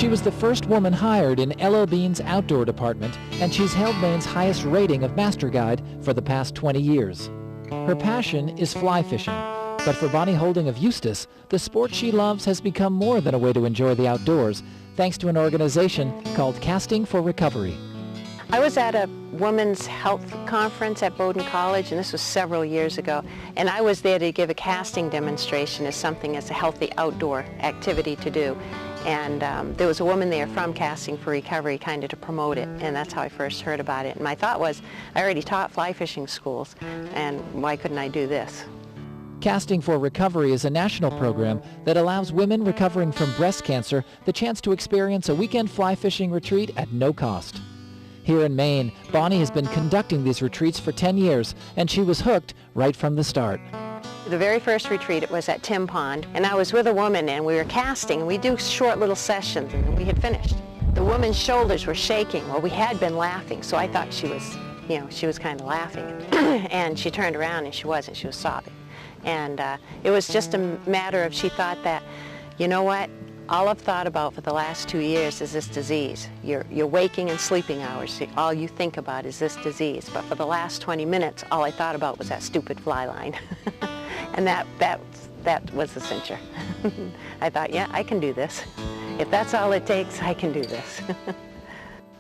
She was the first woman hired in L.L. Bean's outdoor department, and she's held Maine's highest rating of Master Guide for the past 20 years. Her passion is fly fishing, but for Bonnie Holding of Eustis, the sport she loves has become more than a way to enjoy the outdoors, thanks to an organization called Casting for Recovery. I was at a women's health conference at Bowdoin College, and this was several years ago, and I was there to give a casting demonstration as something as a healthy outdoor activity to do. And there was a woman there from Casting for Recovery kind of to promote it, and that's how I first heard about it. And my thought was, I already taught fly fishing schools, and why couldn't I do this? Casting for Recovery is a national program that allows women recovering from breast cancer the chance to experience a weekend fly fishing retreat at no cost. Here in Maine, Bonnie has been conducting these retreats for 10 years, and she was hooked right from the start. The very first retreat, it was at Tim Pond, and I was with a woman, and we were casting, and we do short little sessions, and we had finished. The woman's shoulders were shaking. Well, we had been laughing, so I thought she was, she was kind of laughing. And she turned around, and she wasn't. She was sobbing. And it was just a matter of, she thought that, you know what? All I've thought about for the last 2 years is this disease. Your waking and sleeping hours, all you think about is this disease. But for the last 20 minutes, all I thought about was that stupid fly line. And that was the cincher. I thought, yeah, I can do this. If that's all it takes, I can do this.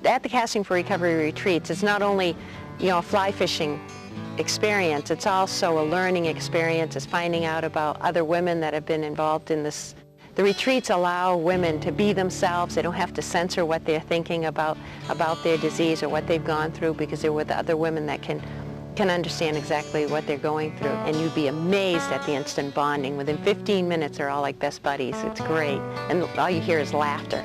At the Casting for Recovery retreats, it's not only, a fly fishing experience, it's also a learning experience. It's finding out about other women that have been involved in this. The retreats allow women to be themselves. They don't have to censor what they're thinking about their disease or what they've gone through, because they're with other women that can understand exactly what they're going through. And you'd be amazed at the instant bonding. Within 15 minutes, they're all like best buddies. It's great. And all you hear is laughter.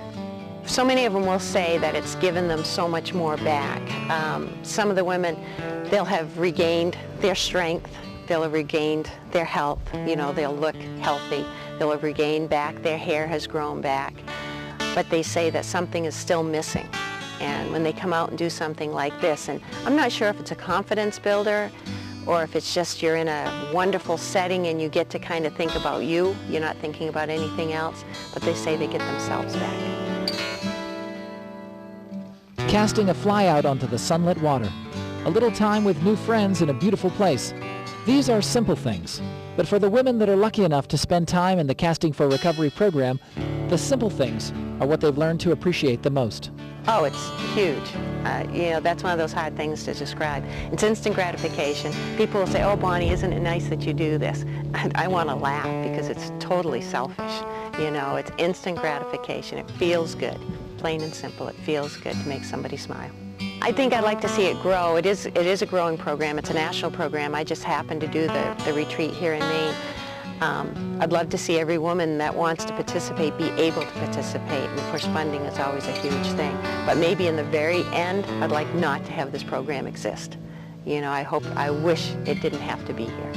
So many of them will say that it's given them so much more back. Some of the women, they'll have regained their strength. They'll have regained their health. They'll look healthy. They'll have regained back. Their hair has grown back. But they say that something is still missing. And when they come out and do something like this, and I'm not sure if it's a confidence builder or if it's just you're in a wonderful setting and you get to kind of think about you. You're not thinking about anything else. But they say they get themselves back. Casting a fly out onto the sunlit water. A little time with new friends in a beautiful place. These are simple things. But for the women that are lucky enough to spend time in the Casting for Recovery program, the simple things are what they've learned to appreciate the most. Oh, it's huge. That's one of those hard things to describe. It's instant gratification. People will say, oh, Bonnie, isn't it nice that you do this? And I want to laugh because it's totally selfish. It's instant gratification. It feels good. Plain and simple, it feels good to make somebody smile. I think I'd like to see it grow. It is a growing program. It's a national program. I just happened to do the retreat here in Maine. I'd love to see every woman that wants to participate be able to participate. And of course, funding is always a huge thing. But maybe in the very end, I'd like not to have this program exist. I wish it didn't have to be here.